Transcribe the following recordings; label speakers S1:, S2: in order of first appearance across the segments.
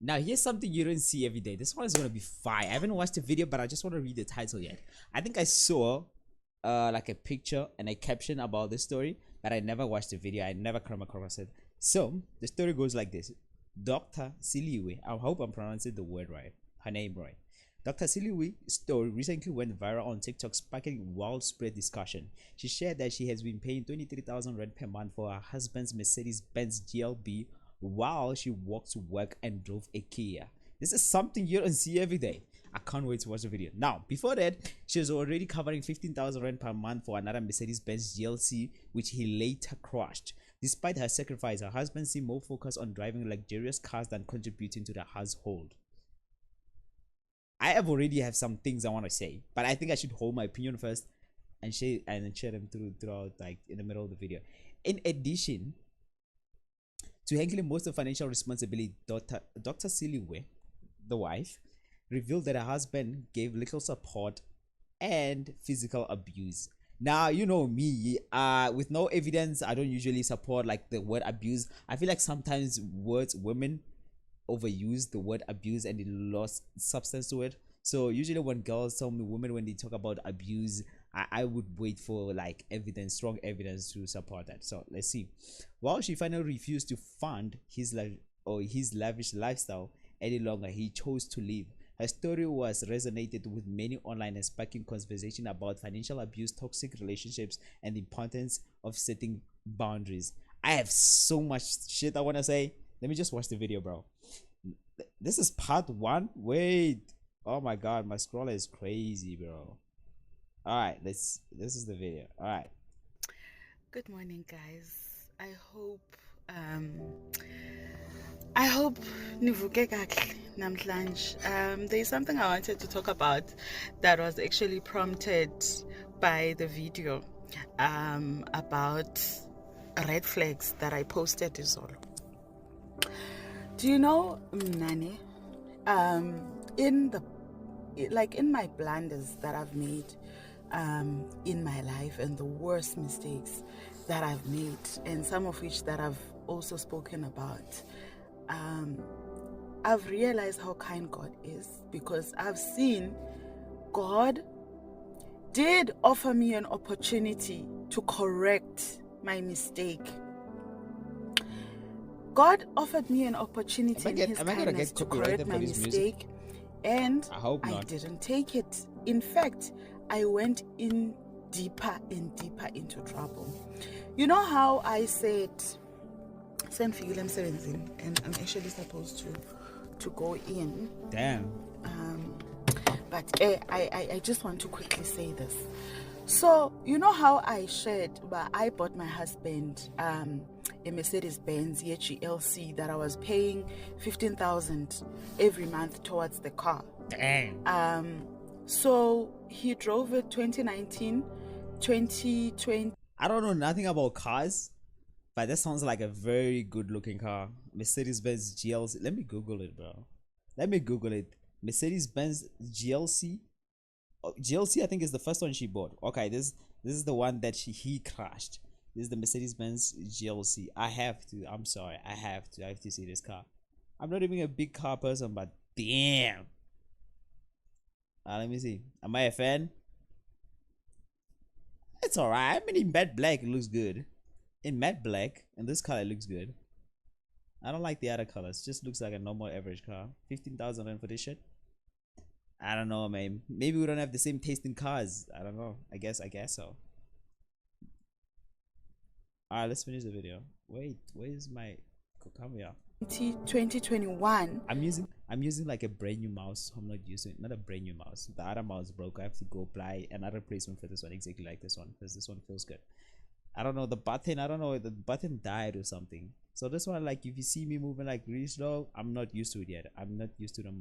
S1: Now, here's something you don't see every day. This one is gonna be fire. I haven't watched the video, but I just want to read the title yet. I think I saw like a picture and a caption about this story, but I never watched the video. I never come across it. So the story goes like this: Dr. Siliwe, I hope I'm pronouncing the word right, her name right. Dr. Siliwe's story recently went viral on TikTok, sparking widespread discussion. She shared that she has been paying 23,000 rand per month for her husband's Mercedes-Benz GLB while she walked to work and drove a Kia. This is something you don't see every day. I can't wait to watch the video. Now, before that, she was already covering 15,000 rand per month for another Mercedes-Benz GLC, which he later crushed. Despite her sacrifice, her husband seemed more focused on driving luxurious cars than contributing to the household. I have already have some things I want to say, but I think I should hold my opinion first and share them throughout, like in the middle of the video. In addition to handling most of financial responsibility, Dr. Siliwe, the wife, revealed that her husband gave little support and physical abuse. Now, you know me, with no evidence, I don't usually support like the word abuse. I feel like sometimes women overuse the word abuse and it lost substance to it. So usually when girls tell me women, when they talk about abuse, I would wait for like evidence, strong evidence to support that. So let's see. While she finally refused to fund his lavish lifestyle any longer, he chose to leave. Her story was resonated with many online and sparking conversation about financial abuse, toxic relationships, and the importance of setting boundaries. I have so much shit I want to say. Let me just watch the video, bro. This is part one. Wait. Oh my god, my scroller is crazy, bro. Alright, this is the video. Alright.
S2: Good morning, guys. I hope nivuke kahle namhlanje. There's something I wanted to talk about that was actually prompted by the video about red flags that I posted izolo. Do you know, Mnane, in my blunders that I've made in my life and the worst mistakes that I've made, and some of which that I've also spoken about, I've realized how kind God is, because I've seen God did offer me an opportunity to correct my mistake. God offered me an opportunity in His kindness to correct my mistake, and I didn't take it. In fact, I went in deeper and deeper into trouble. You know how I said, and I'm actually supposed to go in.
S1: Damn.
S2: But I just want to quickly say this. So, you know how I shared, but I bought my husband a Mercedes-Benz GLC that I was paying 15,000 every month towards the car.
S1: Damn.
S2: So he drove it 2019, 2020.
S1: I don't know nothing about cars, but that sounds like a very good looking car. Mercedes-Benz GLC. Let me Google it, bro. Let me Google it. Mercedes-Benz GLC. Oh, GLC, I think, is the first one she bought. Okay, this is the one that he crashed. This is the Mercedes-Benz GLC. I'm sorry. I have to see this car. I'm not even a big car person, but damn. Let me see. Am I a fan? It's alright. I mean, in matte black, it looks good. In matte black, and this color looks good. I don't like the other colors. It just looks like a normal average car. 15,000 rand for this shit. I don't know, man. Maybe we don't have the same taste in cars. I don't know. I guess so. Alright, let's finish the video. Wait, where's my camera?
S2: 2021.
S1: I'm using like a brand new mouse. I'm not using not a brand new mouse. The other mouse broke. I have to go buy another replacement for this one, exactly like this one, because this one feels good. I don't know the button. I don't know, the button died or something. So this one, like, if you see me moving like really slow, I'm not used to it yet. I'm not used to the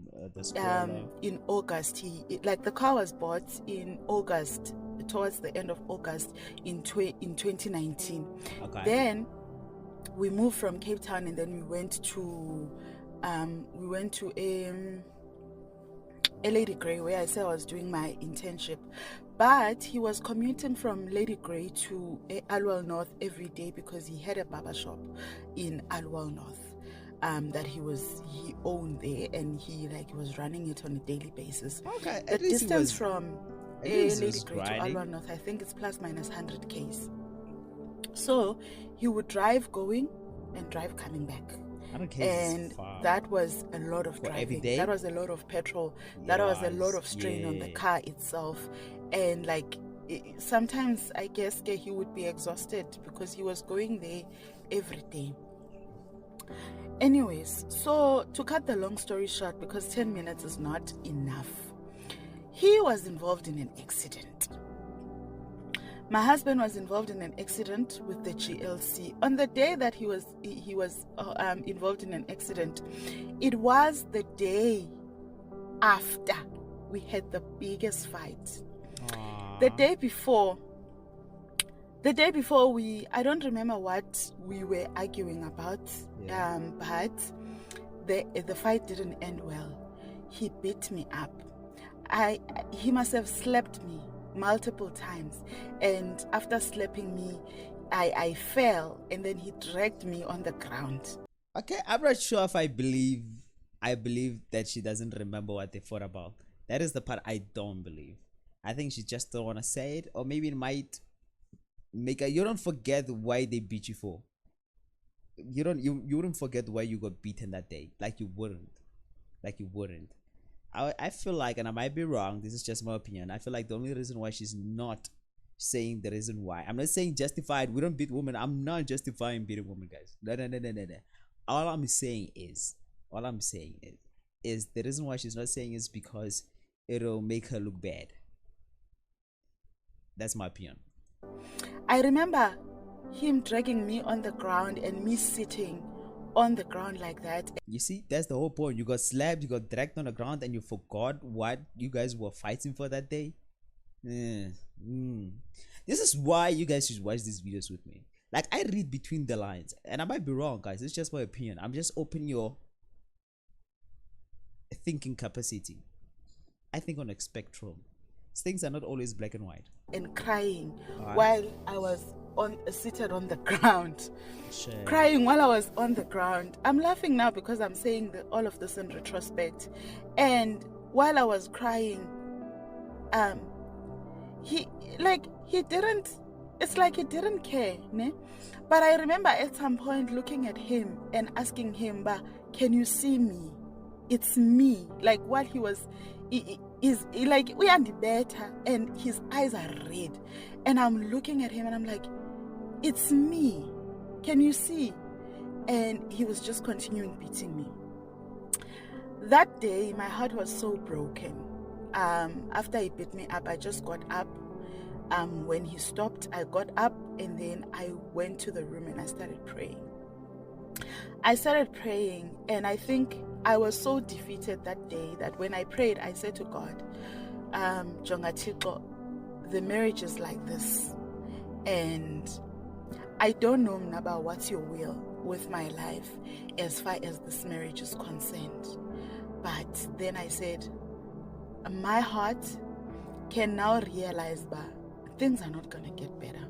S1: scroller.
S2: In August, the car was bought in August, towards the end of August in 2019.
S1: Okay.
S2: Then we moved from Cape Town, and then we went to a Lady Grey, where I said I was doing my internship. But he was commuting from Lady Grey to Alwell North every day because he had a barber shop in Alwell North. that he owned there, and he was running it on a daily basis.
S1: Okay,
S2: the distance from Lady Grey to Alwa North, I think it's plus minus 100 k's. So he would drive going and drive coming back. And that was a lot of driving. That was a lot of petrol. That was a lot of strain on the car itself. And sometimes I guess he would be exhausted because he was going there every day. Anyways, so to cut the long story short, because 10 minutes is not enough, he was involved in an accident. My husband was involved in an accident with the GLC. On the day that he was involved in an accident, it was the day after we had the biggest fight. The day before, I don't remember what we were arguing about, but the fight didn't end well. He beat me up. He must have slapped me multiple times, and after slapping me, I fell, and then he dragged me on the ground.
S1: Okay, I'm not sure if I believe that she doesn't remember what they fought about. That is the part I don't believe. I think she just don't want to say it, or maybe it might make her. You don't forget why they beat you for. You wouldn't forget why you got beaten that day. Like you wouldn't. I feel like, and I might be wrong, this is just my opinion, I feel like the only reason why she's not saying the reason why, I'm not saying justified, we don't beat women, I'm not justifying beating women, guys. No. All I'm saying is the reason why she's not saying is because it'll make her look bad. That's my opinion.
S2: I remember him dragging me on the ground and me sitting on the ground like that.
S1: You see, that's the whole point. You got slapped, you got dragged on the ground, and you forgot what you guys were fighting for that day. This is why you guys should watch these videos with me. Like, I read between the lines, and I might be wrong, guys. It's just my opinion. I'm just opening your thinking capacity. I think on a spectrum. Things are not always black and white.
S2: And crying while I was seated on the ground. Crying while I was on the ground. I'm laughing now because I'm saying all of this in retrospect. And while I was crying, he didn't. It's like he didn't care, ne? But I remember at some point looking at him and asking him, "Ba, can you see me? It's me." Like while he was. Is like we are better, and his eyes are red, and I'm looking at him and I'm like, it's me, can you see? And he was just continuing beating me. That day my heart was so broken. After he beat me up, I just got up. When he stopped, I got up, and then I went to the room and I started praying. And I think I was so defeated that day that when I prayed, I said to God, Jongatiko, the marriage is like this, and I don't know, Mnaba, what's your will with my life as far as this marriage is concerned. But then I said, my heart can now realize that things are not going to get better.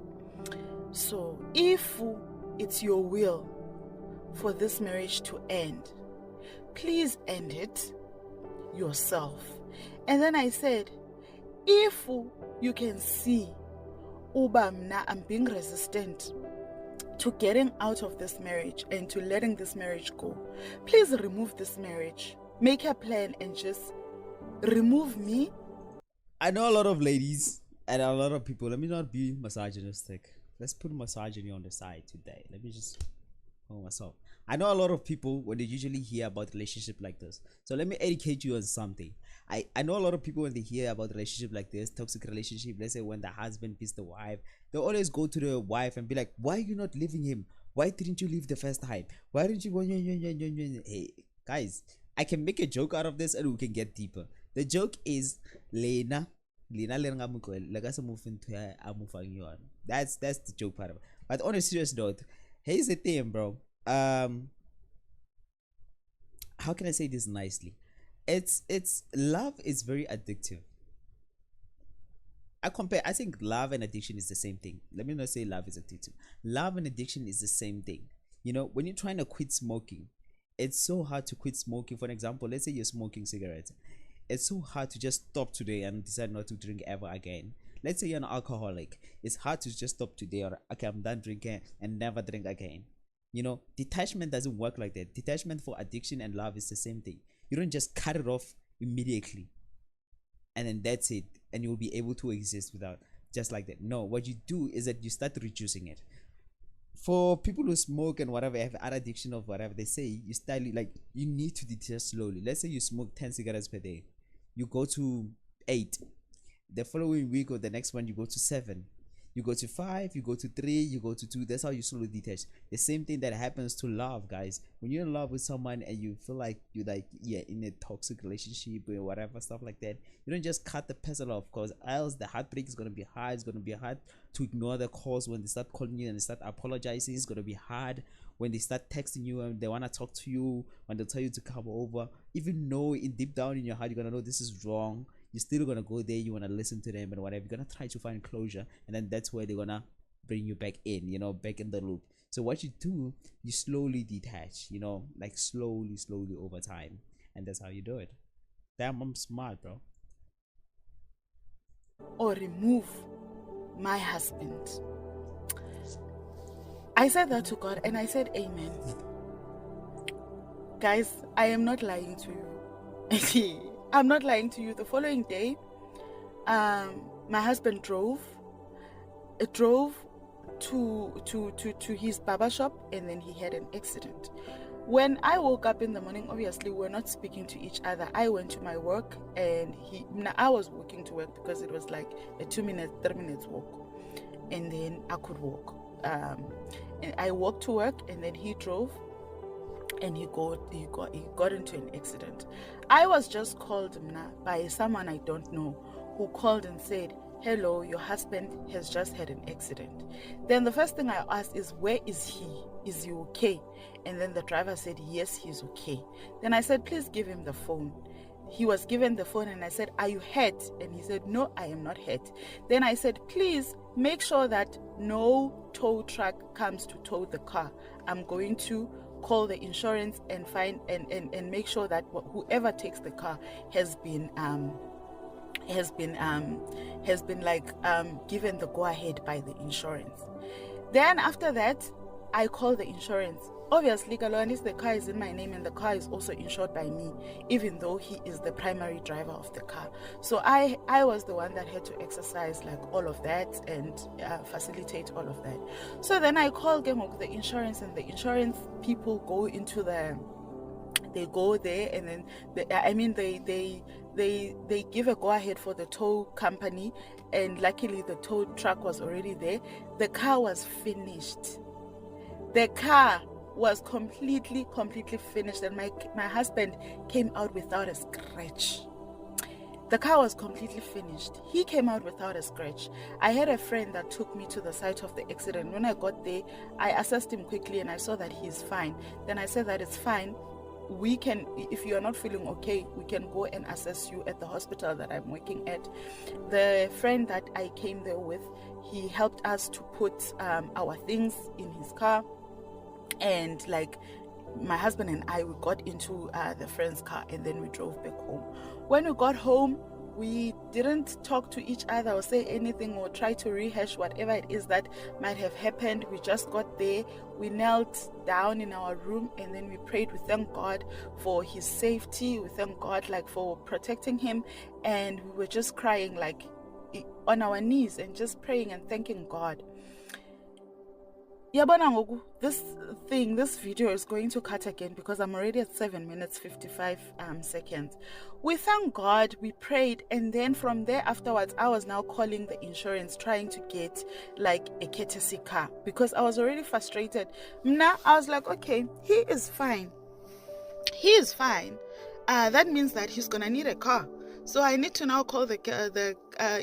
S2: So if it's your will for this marriage to end, please end it yourself. And then I said, if you can see Ubamna, I'm being resistant to getting out of this marriage and to letting this marriage go, please remove this marriage. Make a plan and just remove me.
S1: I know a lot of ladies and a lot of people. Let me not be misogynistic. Let's put misogyny on the side today. Let me just myself. I know a lot of people when they usually hear about relationship like this. So let me educate you on something. I know a lot of people when they hear about relationship like this, toxic relationship, let's say when the husband beats the wife, they always go to the wife and be like, why are you not leaving him? Why didn't you leave the first time? Why didn't you go? Hey guys, I can make a joke out of this and we can get deeper. The joke is Lena that's the joke part of it. But on a serious note, here's the thing, bro. How can I say this nicely? It's love is very addictive. I think love and addiction is the same thing. Let me not say love is addictive. Love and addiction is the same thing. You know, when you're trying to quit smoking It's so hard to quit smoking. For an example, let's say you're smoking cigarettes. It's so hard to just stop today and decide not to drink ever again. Let's say you're an alcoholic. It's hard to just stop today, or okay, I'm done drinking and never drink again. You know, detachment doesn't work like that. Detachment for addiction and love is the same thing. You don't just cut it off immediately and then that's it, and you'll be able to exist without just like that. No, what you do is that you start reducing it. For people who smoke and whatever, have an addiction of whatever, they say you start like you need to detach slowly. Let's say you smoke 10 cigarettes per day, you go to 8. The following week or the next one you go to 7, you go to 5, you go to 3, you go to 2. That's how you slowly detach. The same thing that happens to love, guys. When you're in love with someone and you feel like you like in a toxic relationship or whatever stuff like that, you don't just cut the person off, because else the heartbreak is going to be hard. It's going to be hard to ignore the calls when they start calling you and they start apologizing. It's going to be hard when they start texting you and they want to talk to you, when they tell you to come over, even though in deep down in your heart you're going to know this is wrong. You're still gonna go there, you wanna listen to them and whatever. You're gonna try to find closure, and then that's where they're gonna bring you back in, back in the loop. So what you do, you slowly detach, like slowly over time, and that's how you do it. Damn, I'm smart, bro.
S2: Or remove my husband. I said that to God and I said amen. Guys, I am not lying to you. I'm not lying to you. The following day, my husband drove to his barber shop, and then he had an accident. When I woke up in the morning, obviously we're not speaking to each other. I went to my work, and I was walking to work because it was like a 3 minutes walk, and then I could walk. And I walked to work, and then he drove. And he got into an accident. I was just called by someone I don't know, who called and said, "Hello, your husband has just had an accident." Then the first thing I asked is, "Where is he? Is he okay?" And then the driver said, "Yes, he's okay." Then I said, "Please give him the phone." He was given the phone, and I said, "Are you hurt?" And he said, "No, I am not hurt." Then I said, "Please make sure that no tow truck comes to tow the car. I'm going to call the insurance and find and make sure that whoever takes the car has been given the go ahead by the insurance." Then after that, I called the insurance. Obviously, the car is in my name and the car is also insured by me, even though he is the primary driver of the car. So I was the one that had to exercise like all of that and facilitate all of that. So then I called the insurance, and the insurance people go there, and then they give a go ahead for the tow company, and luckily the tow truck was already there. The car was finished. The car was completely finished, and my husband came out without a scratch. The car was completely finished. He came out without a scratch. I had a friend that took me to the site of the accident. When I got there, I assessed him quickly and I saw that he's fine. Then I said that it's fine. We can, if you are not feeling okay, we can go and assess you at the hospital that I'm working at. The friend that I came there with, he helped us to put our things in his car. And like my husband and I, we got into the friend's car, and then we drove back home. When we got home, we didn't talk to each other or say anything or try to rehash whatever it is that might have happened. We just got there, we knelt down in our room, and then we prayed. We thank God for his safety. We thank God for protecting him, and we were just crying on our knees and just praying and thanking God. This video is going to cut again because I'm already at 7 minutes 55 seconds. We thank God, we prayed, and then from there afterwards, I was now calling the insurance, trying to get a courtesy car because I was already frustrated. Now I was like, okay, he is fine. He is fine. That means that he's gonna need a car. So I need to now call the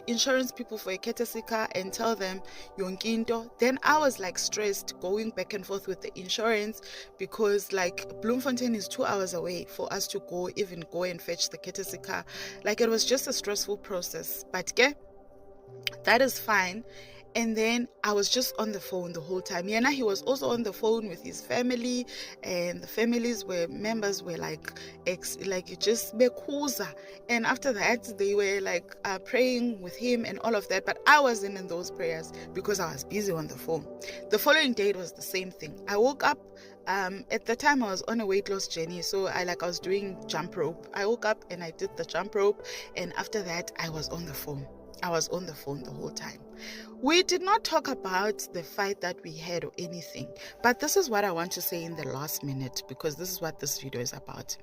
S2: insurance people for a courtesy car and tell them yonkinto. Then I was stressed going back and forth with the insurance because Bloemfontein is 2 hours away for us to go and fetch the courtesy car. It was just a stressful process. But that is fine. And then I was just on the phone the whole time. Yeah, he was also on the phone with his family, and the families members were like just bekuza. And after that, they were like praying with him and all of that. But I wasn't in those prayers because I was busy on the phone. The following day it was the same thing. I woke up. At the time I was on a weight loss journey, so I was doing jump rope. I woke up and I did the jump rope, and after that I was on the phone. I was on the phone the whole time. We did not talk about the fight that we had or anything, but this is what I want to say in the last minute, because this is what this video is about.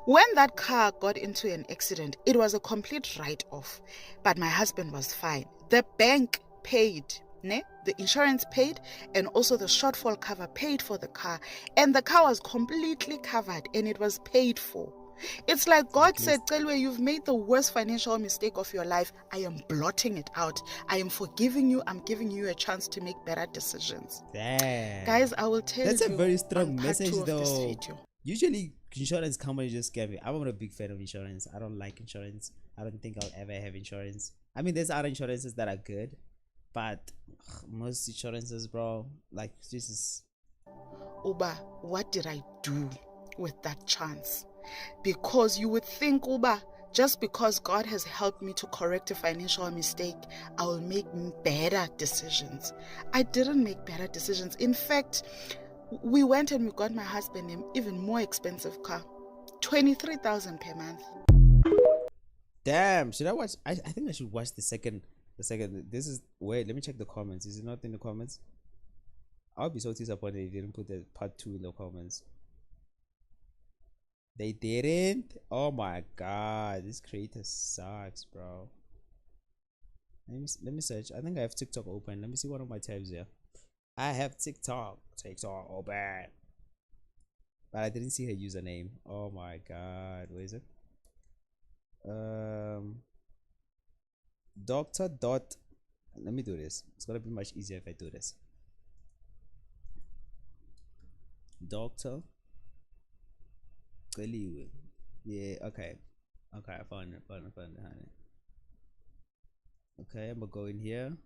S2: When that car got into an accident, it was a complete write-off, but my husband was fine. The bank paid, the insurance paid, and also the shortfall cover paid for the car, and the car was completely covered and it was paid for. It's like God said, Celwe, you've made the worst financial mistake of your life. I am blotting it out. I am forgiving you. I'm giving you a chance to make better decisions.
S1: Damn.
S2: Guys, I will tell you.
S1: That's a very strong message,
S2: though.
S1: Usually, insurance companies just scare me. I'm not a big fan of insurance. I don't like insurance. I don't think I'll ever have insurance. I mean, there's other insurances that are good, but most insurances, bro, like, this is...
S2: Uba, what did I do with that chance? Because you would think, Uba, just because God has helped me to correct a financial mistake, I will make better decisions. I didn't make better decisions. In fact, we went and we got my husband an even more expensive car, 23,000 per month.
S1: Damn, should I watch? I think I should watch the second. This is, wait, let me check the comments. Is it not in the comments? I'll be so disappointed if you didn't put the part 2 in the comments. They didn't? Oh my god, this creator sucks, bro. Let me search. I think I have TikTok open. Let me see one of my tabs here. I have TikTok open, but I didn't see her username. Oh my god, where is it? Doctor dot. Let me do this. It's gonna be much easier if I do this. Doctor. Yeah, okay, I found it, honey. Okay, I'm gonna go in here.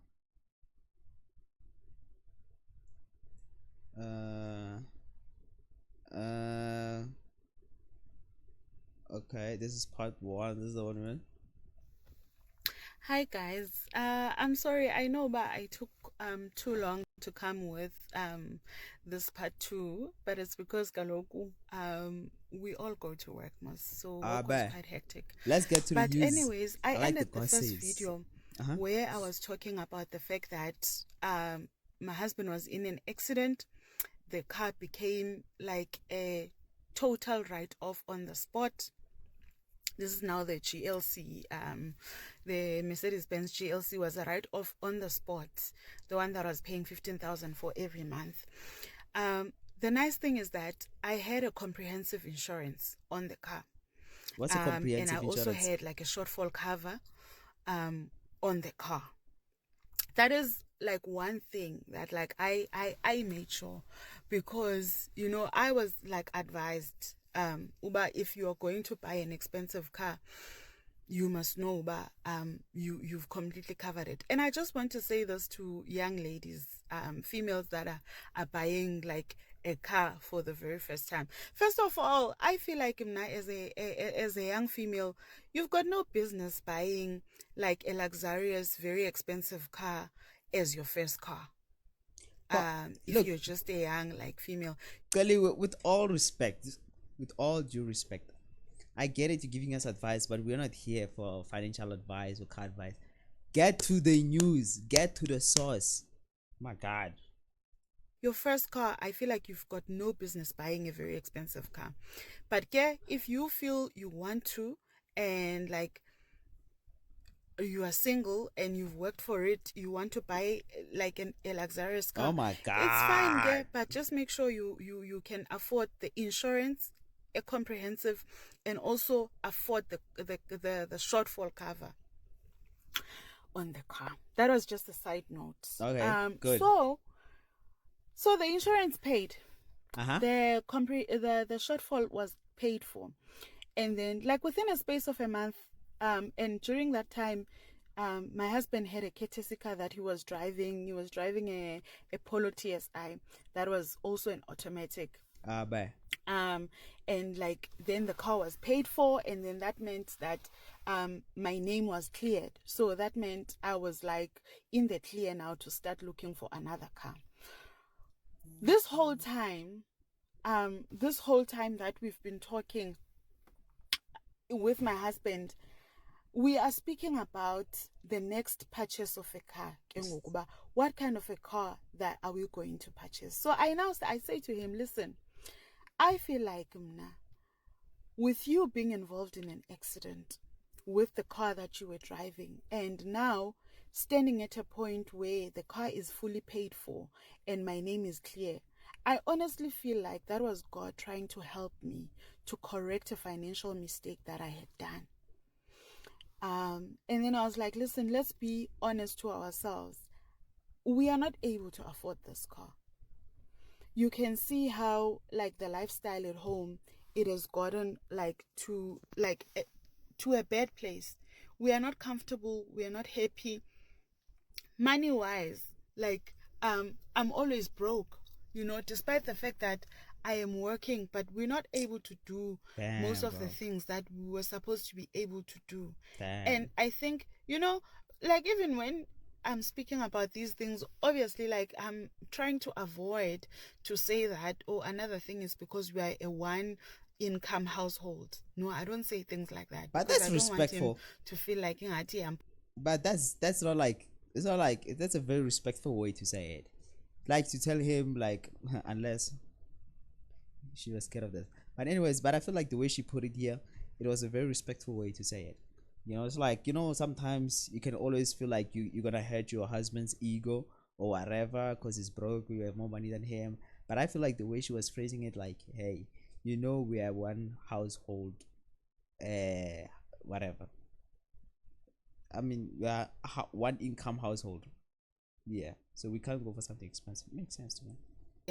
S1: Okay, this is part 1. This is the one, man.
S2: Hi guys, I'm sorry, I know, but I took too long to come with this part 2, but it's because Galoku we all go to work most, so work was quite hectic.
S1: Let's get to the news.
S2: But anyways, I ended the first video where I was talking about the fact that my husband was in an accident. The car became like a total write-off on the spot. This is now the GLC. The Mercedes-Benz GLC was a write-off on the spot, the one that I was paying 15,000 for every month. The nice thing is that I had a comprehensive insurance on the car.
S1: What's a comprehensive
S2: insurance? And I also had like a shortfall cover on the car. That is like one thing that like I made sure, because I was like advised, Uba, if you are going to buy an expensive car, you must know, Uba, you've completely covered it. And I just want to say this to young ladies, females that are buying like a car for the very first time. First of all, I feel like as a young female, you've got no business buying like a luxurious, very expensive car as your first car. If you're just a young like female.
S1: Kelly, with all respect, with all due respect, I get it, you're giving us advice, but we're not here for financial advice or car advice. Get to the news, get to the source. My god.
S2: Your first car, I feel like you've got no business buying a very expensive car. But yeah, if you feel you want to, and like you are single and you've worked for it, you want to buy like a luxurious car.
S1: Oh my god.
S2: It's fine, yeah, but just make sure you can afford the insurance, a comprehensive, and also afford the shortfall cover on the car. That was just a side note.
S1: Okay, good.
S2: So the insurance paid.
S1: The
S2: shortfall was paid for, and then like within a space of a month, and during that time, my husband had a courtesy car that he was driving. He was driving a Polo TSI that was also an automatic. And like then the car was paid for, and then that meant that my name was cleared. So that meant I was like in the clear now to start looking for another car. This whole time that we've been talking with my husband, we are speaking about the next purchase of a car. What kind of a car that are we going to purchase? So I say to him, listen, I feel like with you being involved in an accident with the car that you were driving, and now standing at a point where the car is fully paid for and my name is clear, I honestly feel like that was God trying to help me to correct a financial mistake that I had done. And then I was like, listen, let's be honest to ourselves. We are not able to afford this car. You can see how like the lifestyle at home, it has gotten like to a bad place. We are not comfortable. We are not happy. Money wise, like I'm always broke, despite the fact that I am working, but we're not able to do most of the things that we were supposed to be able to do. And I think, like even when I'm speaking about these things, obviously, like I'm trying to avoid to say that, another thing is because we are a one income household. No, I don't say things like that.
S1: But that's respectful.
S2: To feel like,
S1: but that's not like, it's not like, that's a very respectful way to say it. Like to tell him like, unless she was scared of this. But anyways, but I feel like the way she put it here, it was a very respectful way to say it. It's like, sometimes you can always feel like you're gonna hurt your husband's ego or whatever because he's broke, you have more money than him. But I feel like the way she was phrasing it, like, hey, we are one household, whatever. I mean, we are one income household. Yeah, so we can't go for something expensive. It makes sense to me.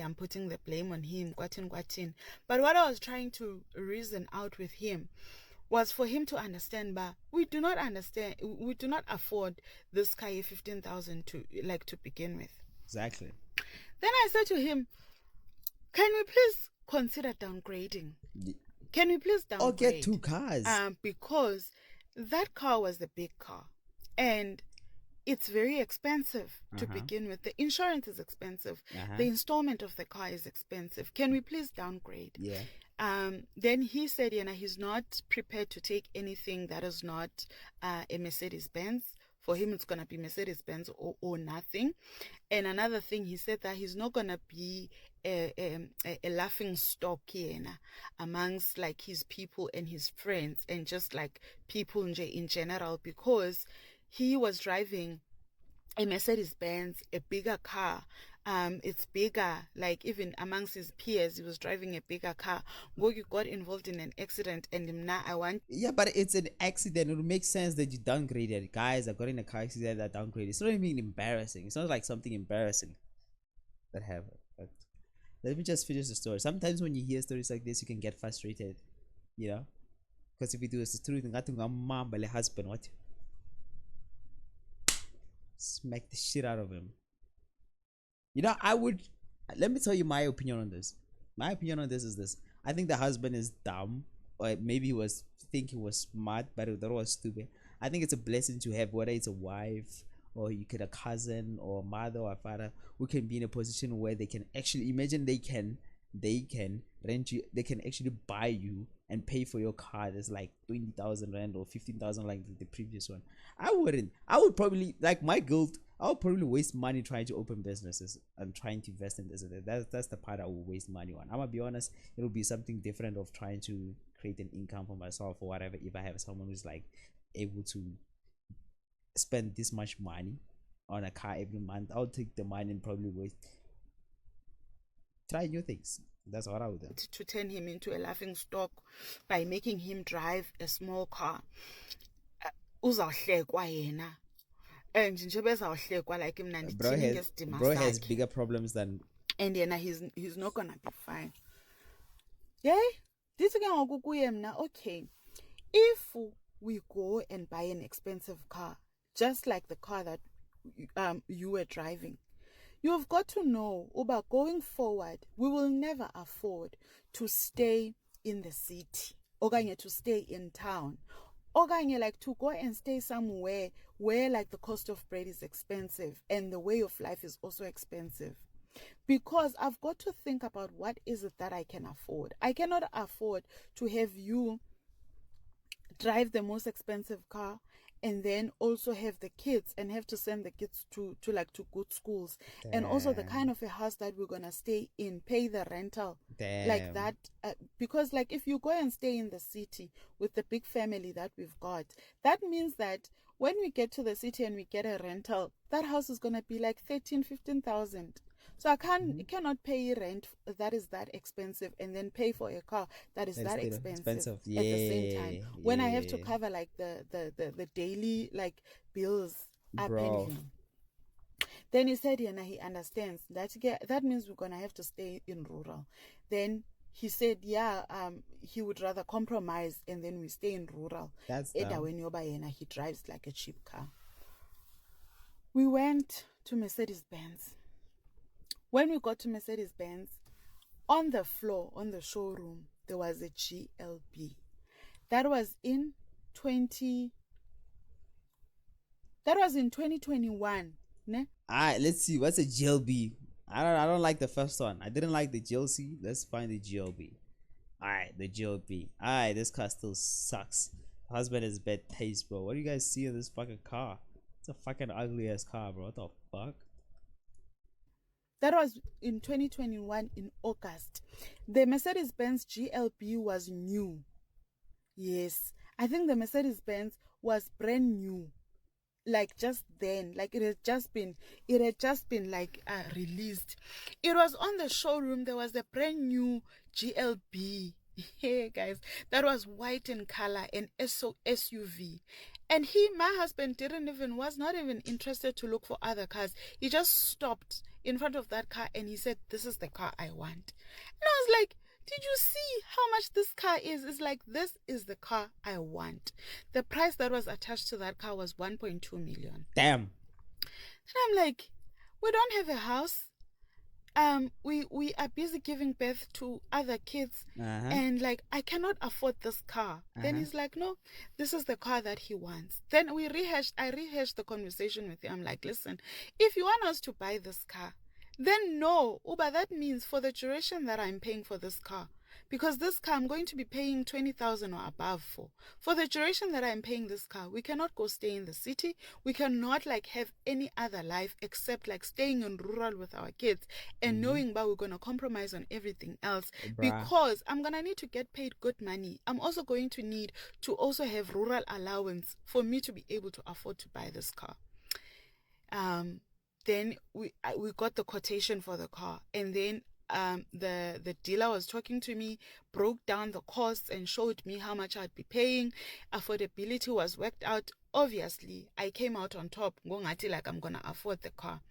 S2: I'm putting the blame on him, kwatin. But what I was trying to reason out with him was for him to understand, but we do not afford this car 15,000 to begin with.
S1: Exactly.
S2: Then I said to him, can we please consider downgrading? Can we please downgrade?
S1: Or get two cars.
S2: Because that car was the big car. And it's very expensive to begin with. The insurance is expensive. The installment of the car is expensive. Can we please downgrade?
S1: Yeah.
S2: Then he said, he's not prepared to take anything that is not a Mercedes-Benz. For him, it's going to be Mercedes-Benz or nothing. And another thing, he said that he's not going to be a laughing stock amongst like his people and his friends and just like people in general, because he was driving a Mercedes-Benz, a bigger car. It's bigger, like even amongst his peers, he was driving a bigger car. You got involved in an accident, and now I want.
S1: Yeah, but it's an accident. It would make sense that you downgraded. Guys that got in a car accident that downgraded. It's not even embarrassing. It's not like something embarrassing that happened. But let me just finish the story. Sometimes when you hear stories like this, you can get frustrated, because if you do this truth, mom, husband, what? Smack the shit out of him. Let me tell you my opinion on this. My opinion on this is this. I think the husband is dumb, or maybe he was thinking he was smart, but that was stupid. I think it's a blessing to have, whether it's a wife or you could a cousin or mother or father who can be in a position where they can actually imagine they can rent you, they can actually buy you and pay for your car. That's like 20,000 rand or 15,000 like the previous one. I would probably, like my guilt, I would probably waste money trying to open businesses and trying to invest in this. That's the part I will waste money on. I'm gonna be honest, it'll be something different of trying to create an income for myself or whatever. If I have someone who's like able to spend this much money on a car every month, I'll take the money and probably try new things. That's what I would do.
S2: To turn him into a laughing stock by making him drive a small car. And like
S1: bro has bigger problems than,
S2: and he's not gonna be fine. Yeah, this again okay. If we go and buy an expensive car, just like the car that you were driving. You've got to know, Uba, going forward, we will never afford to stay in the city, or to stay in town, or like to go and stay somewhere where like the cost of bread is expensive and the way of life is also expensive. Because I've got to think about what is it that I can afford. I cannot afford to have you drive the most expensive car and then also have the kids and have to send the kids to good schools. Damn. And also the kind of a house that we're gonna stay in, pay the rental. Damn. Like that, because like if you go and stay in the city with the big family that we've got, that means that when we get to the city and we get a rental, that house is gonna be like 15,000. So I cannot pay rent that is that expensive and then pay for a car that is that expensive yeah, at the same time. Yeah. When I have to cover like the daily like bills up and in. Then he said, yeah, he understands that means we're gonna have to stay in rural. Then he said, yeah, he would rather compromise and then we stay in rural. That's when he drives like a cheap car. We went to Mercedes-Benz. When we got to Mercedes-Benz, on the floor, on the showroom, there was a GLB. That was in 2021. Ne?
S1: Alright, let's see. What's a GLB? I don't like the first one. I didn't like the GLC. Let's find the GLB. Alright, the GLB. Alright, this car still sucks. Husband has bad taste, bro. What do you guys see in this fucking car? It's a fucking ugly ass car, bro. What the fuck?
S2: That was in 2021 in August. The Mercedes-Benz GLB was new. Yes, I think the Mercedes-Benz was brand new. Like just then, like it had just been like released. It was on the showroom. There was a brand new GLB. Hey guys, that was white in color and SUV. And my husband was not even interested to look for other cars. He just stopped in front of that car and he said, this is the car I want. And I was like, did you see how much this car is? It's like, this is the car I want. The price that was attached to that car was 1.2 million.
S1: Damn.
S2: And I'm like, we don't have a house. We are busy giving birth to other kids, and like I cannot afford this car. Then he's like, no, this is the car that he wants. Then I rehashed the conversation with him. I'm like, listen, if you want us to buy this car, then no, Uber, that means for the duration that I'm paying for this car, because this car I'm going to be paying 20,000 or above for the duration that I'm paying this car, we cannot go stay in the city. We cannot like have any other life except like staying in rural with our kids and knowing that we're going to compromise on everything else. Because I'm going to need to get paid good money. I'm also going to need to also have rural allowance for me to be able to afford to buy this car. Then we got the quotation for the car, and then the dealer was talking to me, broke down the costs and showed me how much I'd be paying. Affordability was worked out. Obviously, I came out on top, like I'm gonna afford the car.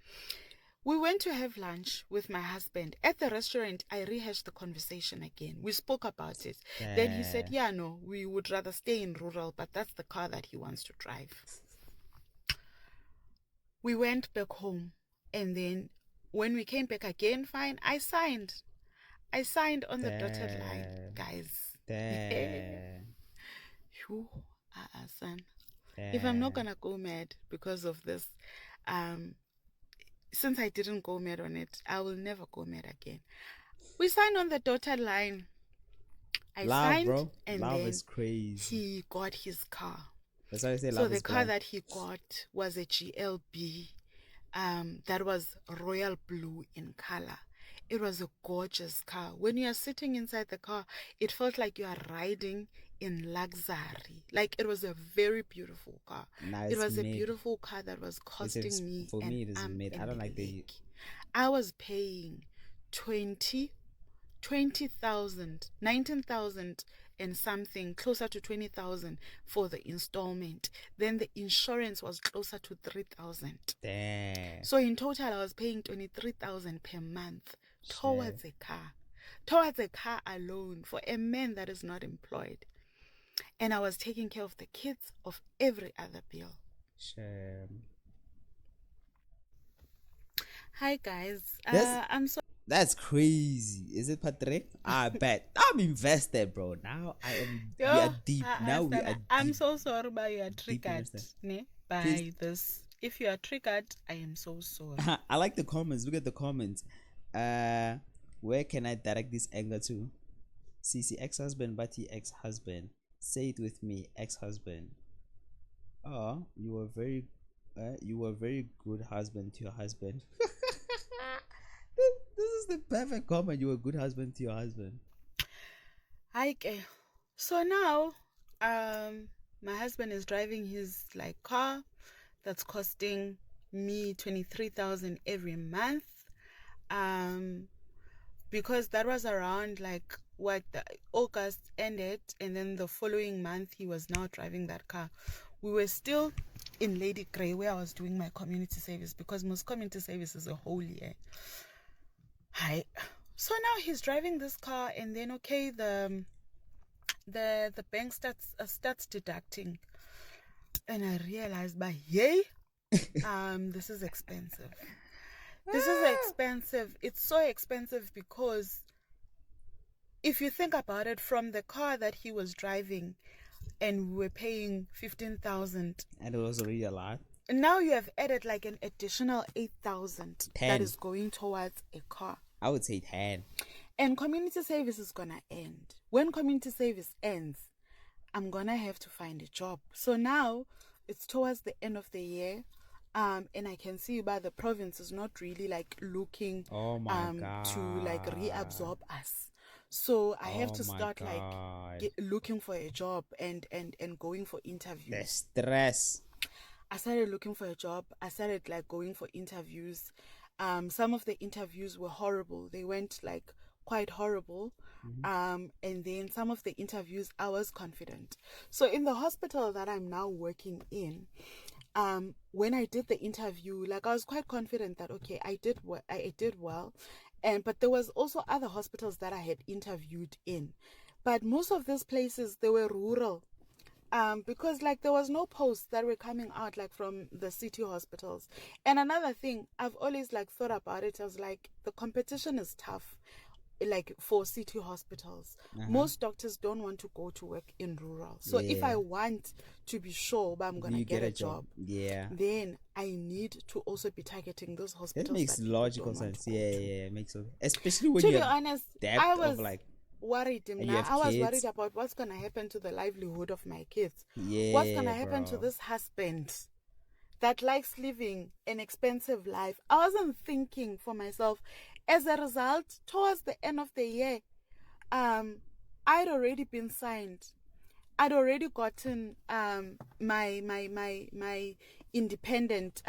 S2: We went to have lunch with my husband. At the restaurant, I rehashed the conversation again. We spoke about it. Yeah. Then he said, yeah, no, we would rather stay in rural, but that's the car that he wants to drive. We went back home, and then when we came back again, fine, I signed on the dotted line, guys. Son. If I'm not gonna go mad because of this, since I didn't go mad on it, I will never go mad again. We signed on the dotted line. I signed, bro. And love then is crazy. He got his car.
S1: That's why I say
S2: love is blind. So the car that he got was a GLB. That was royal blue in color. It was a gorgeous car. When you are sitting inside the car, it felt like you are riding in luxury. Like it was a very beautiful car. Nice. It was a beautiful car that was costing me.
S1: For me, it is made. I don't like the.
S2: I was paying 20,000, 19,000 and something, closer to 20,000 for the installment. Then the insurance was closer to 3,000.
S1: Damn.
S2: So in total, I was paying 23,000 per month towards a car alone for a man that is not employed. And I was taking care of the kids, of every other bill.
S1: Shame.
S2: Hi guys.
S1: That's crazy. Is it part 3? I bet. I'm invested, bro. Now I am. We are deep. Now we are deep.
S2: I'm so sorry, but you are triggered by this. If you are triggered, I am so sorry.
S1: I like the comments. Look at the comments. Where can I direct this anger to? CC ex-husband, Bati ex-husband. Say it with me, ex-husband. Oh, you were very good husband to your husband. This is the perfect comment. You were a good husband to your husband.
S2: Okay. So now, my husband is driving his car that's costing me 23,000 every month. Because that was around August ended, and then the following month he was now driving that car. We were still in Lady Grey where I was doing my community service, because most community service is a whole year. Hi. So now he's driving this car, and then the bank starts deducting, and I realized, but yay, this is expensive. This is expensive. It's so expensive because if you think about it, from the car that he was driving, and we were paying 15,000,
S1: and it was already a lot.
S2: And now you have added an additional 8,000 that is going towards a car.
S1: I would say 10.
S2: And community service is gonna end. When community service ends, I'm gonna have to find a job. So now it's towards the end of the year. And I can see by the province is not really looking
S1: to
S2: reabsorb us. So I have to start looking for a job and going for interviews.
S1: The stress.
S2: I started looking for a job. I started going for interviews. Some of the interviews were horrible. They went quite horrible. Mm-hmm. And then some of the interviews I was confident. So in the hospital that I'm now working in, when I did the interview, I was quite confident that okay, I did well, but there was also other hospitals that I had interviewed in, but most of these places, they were rural, because there was no posts that were coming out from the city hospitals. And another thing I've always thought about it as the competition is tough. For city hospitals, most doctors don't want to go to work in rural. So if I want to be sure that I'm gonna get a job, then I need to also be targeting those hospitals.
S1: That makes logical sense. Yeah, it makes sense. Especially when
S2: to be honest, I was worried. I was worried about what's gonna happen to the livelihood of my kids. What's gonna happen to this husband that likes living an expensive life? I wasn't thinking for myself. As a result, towards the end of the year, I'd already been signed. I'd already gotten my independent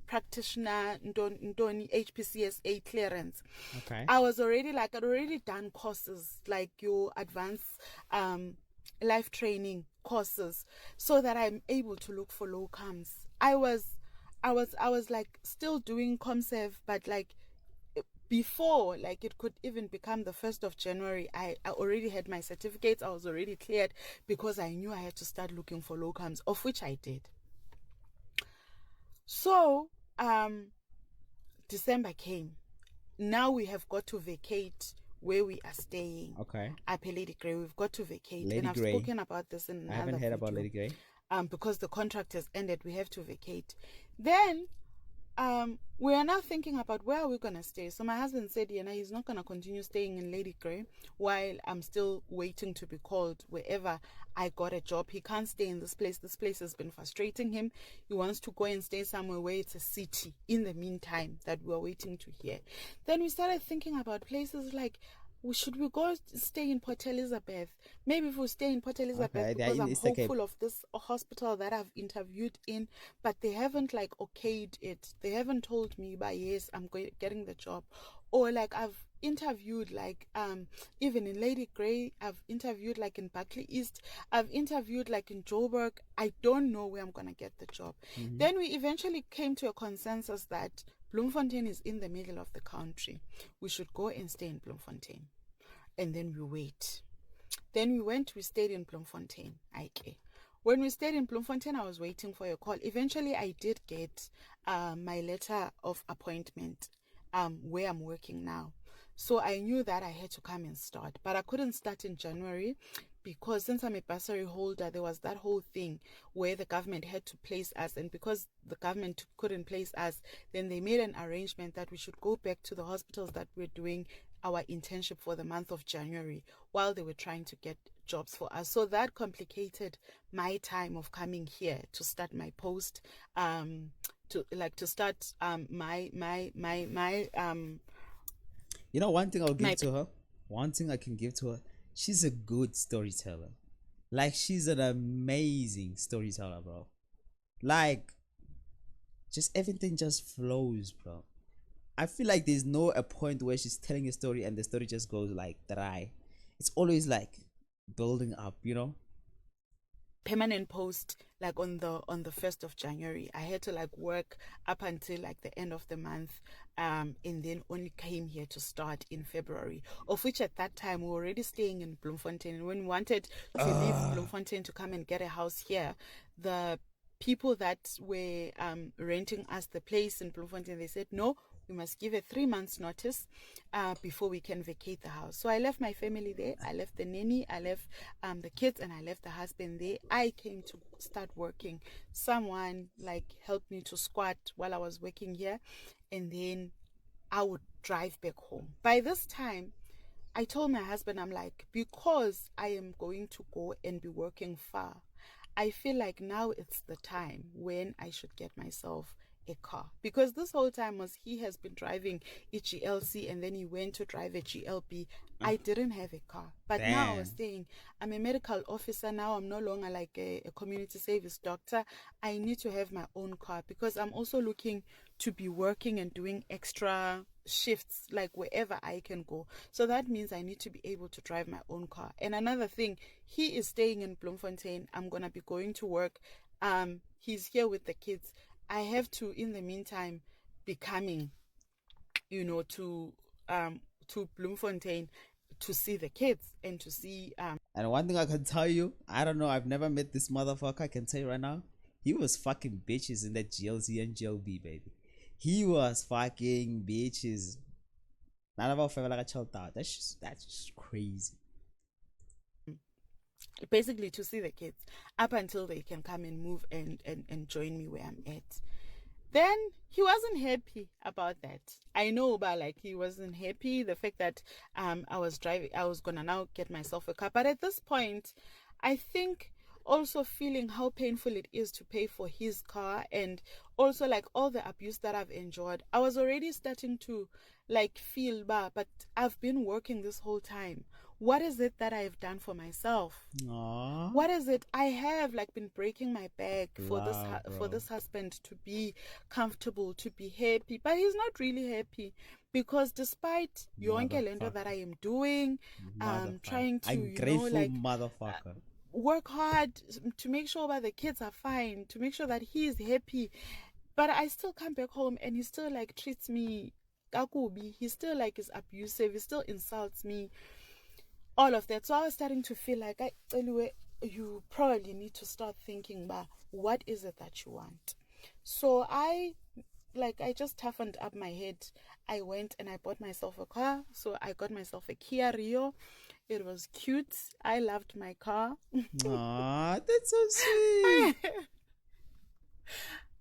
S2: practitioner Ndoni HPCSA clearance.
S1: Okay.
S2: I was already I'd already done courses your advanced life training courses, so that I'm able to look for locums. I was still doing ComServe, but before it could even become the 1st of January, I already had my certificates. I was already cleared, because I knew I had to start looking for locums, of which I did. So December came. Now we have got to vacate where we are staying.
S1: Okay.
S2: Up at Lady Grey, we've got to vacate.
S1: Lady
S2: and I've
S1: Grey.
S2: Spoken about this in another
S1: I haven't heard about Lady Grey.
S2: Because the contract has ended, we have to vacate. Then we are now thinking about where are we going to stay. So my husband said, he's not going to continue staying in Lady Grey while I'm still waiting to be called wherever I got a job. He can't stay in this place. This place has been frustrating him. He wants to go and stay somewhere where it's a city in the meantime that we're waiting to hear. Then we started thinking about places should we go stay in Port Elizabeth? Maybe if we stay in Port Elizabeth, because I'm hopeful of this hospital that I've interviewed in, but they haven't okayed it. They haven't told me, but yes, I'm getting the job. Or I've interviewed even in Lady Grey, I've interviewed in Buckley East, I've interviewed in Joburg. I don't know where I'm gonna get the job. Mm-hmm. Then we eventually came to a consensus that Bloemfontein is in the middle of the country. We should go and stay in Bloemfontein. And then we wait. Then we stayed in Bloemfontein. Okay. when we stayed in Bloemfontein, I was waiting for your call. Eventually, I did get my letter of appointment where I'm working now. So I knew that I had to come and start, but I couldn't start in January because since I'm a bursary holder, there was that whole thing where the government had to place us, and because the government couldn't place us, then they made an arrangement that we should go back to the hospitals that we're doing our internship for the month of January while they were trying to get jobs for us. So that complicated my time of coming here to start my post, to start my
S1: you know, one thing I'll give to her, one thing I can give to her, she's a good storyteller. Like, she's an amazing storyteller, bro. Like, just everything just flows, bro. I feel like there's no a point where she's telling a story and the story just goes like dry. It's always like building up, you know.
S2: Permanent post like on the 1st of January. I had to like work up until like the end of the month, and then only came here to start in February, of which at that time we were already staying in Bloemfontein. And when we wanted to leave Bloemfontein to come and get a house here, the people that were renting us the place in Bloemfontein, they said no, we must give a 3 months notice before we can vacate the house. So I left my family there. I left the nanny, I left the kids, and I left the husband there. I came to start working. Someone like helped me to squat while I was working here, and then I would drive back home. By this time, I told my husband, I'm like, because I am going to go and be working far, I feel like now it's the time when I should get myself a car, because this whole time was he has been driving a GLC and then he went to drive a GLB. I didn't have a car, but now I was saying I'm a medical officer now. I'm no longer like a community service doctor. I need to have my own car because I'm also looking to be working and doing extra shifts like wherever I can go. So that means I need to be able to drive my own car. And another thing, he is staying in Bloemfontein. I'm gonna be going to work. He's here with the kids. I have to, in the meantime, be coming, to Bloemfontein to see the kids and to see.
S1: And one thing I can tell you, I don't know, I've never met this motherfucker. I can tell you right now, he was fucking bitches in that GLC and GLB, baby. He was fucking bitches. None of our family like a child out. That's just crazy.
S2: Basically to see the kids up until they can come and move and join me where I'm at. Then he wasn't happy about that. I know, but like he wasn't happy the fact that I was gonna now get myself a car. But at this point, I think also feeling how painful it is to pay for his car, and also like all the abuse that I've endured, I was already starting to like feel bad. But I've been working this whole time. What is it that I've done for myself?
S1: Aww.
S2: What is it? I have like been breaking my back for this husband to be comfortable, to be happy, but he's not really happy because despite yonke lento that I am doing, trying to
S1: motherfucker.
S2: Work hard to make sure that the kids are fine, to make sure that he is happy, but I still come back home and he still like treats me kakubi. He still like is abusive. He still insults me. All of that. So I was starting to feel like, anyway, you probably need to start thinking about what is it that you want. So I just toughened up my head. I went and I bought myself a car. So I got myself a Kia Rio. It was cute. I loved my car.
S1: Aww, that's so sweet.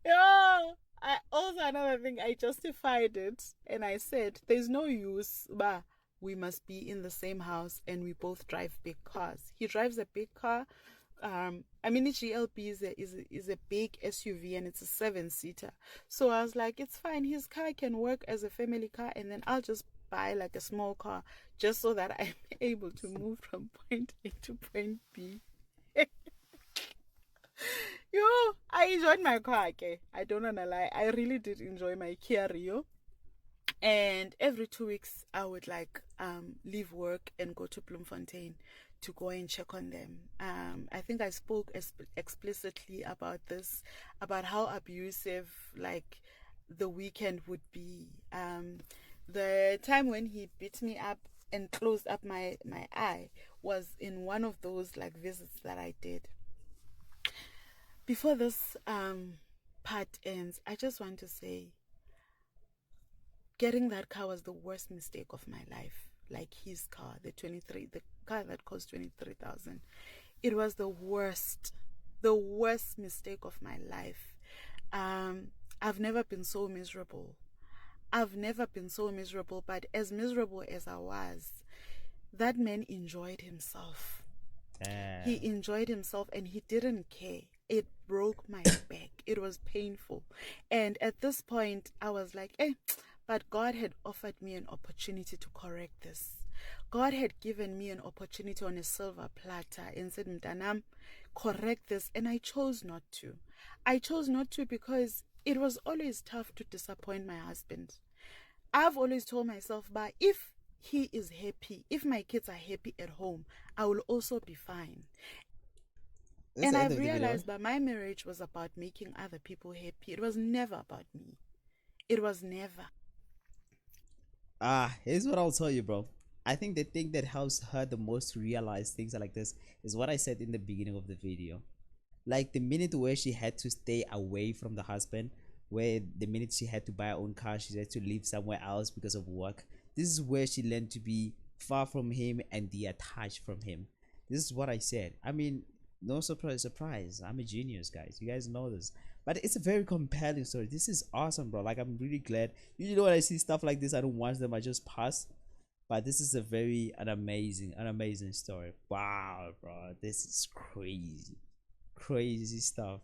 S2: Yeah. Also another thing, I justified it and I said, there's no use, but we must be in the same house and we both drive big cars. He drives a big car. A GLB is a big SUV and it's a 7-seater. So I was like, it's fine. His car can work as a family car, and then I'll just buy like a small car just so that I'm able to move from point A to point B. I enjoyed my car, okay? I don't wanna lie. I really did enjoy my Kia Rio. And every 2 weeks, I would like leave work and go to Bloemfontein to go and check on them. I think I spoke explicitly about this, about how abusive like the weekend would be. The time when he beat me up and closed up my eye was in one of those like visits that I did. Before this part ends, I just want to say getting that car was the worst mistake of my life. Like his car, the car that cost 23,000. It was the worst mistake of my life. I've never been so miserable. But as miserable as I was, that man enjoyed himself. He enjoyed himself and he didn't care. It broke my back. It was painful. And at this point, I was like, but God had offered me an opportunity to correct this. God had given me an opportunity on a silver platter and said, Mtanam, correct this. And I chose not to. I chose not to because it was always tough to disappoint my husband. I've always told myself, but if he is happy, if my kids are happy at home, I will also be fine. And I've realized that my marriage was about making other people happy. It was never about me. It was never.
S1: Here's what I'll tell you, bro. I think the thing that helps her the most to realize things like this is what I said in the beginning of the video. Like the minute where she had to stay away from the husband, where the minute she had to buy her own car, she had to live somewhere else because of work. This is where she learned to be far from him and detached from him. This is what I said. I mean, no surprise. I'm a genius, guys. You guys know this. But it's a very compelling story. This is awesome, bro. Like, I'm really glad. You know, when I see stuff like this, I don't watch them. I just pass. But this is an amazing story. Wow, bro. This is crazy stuff.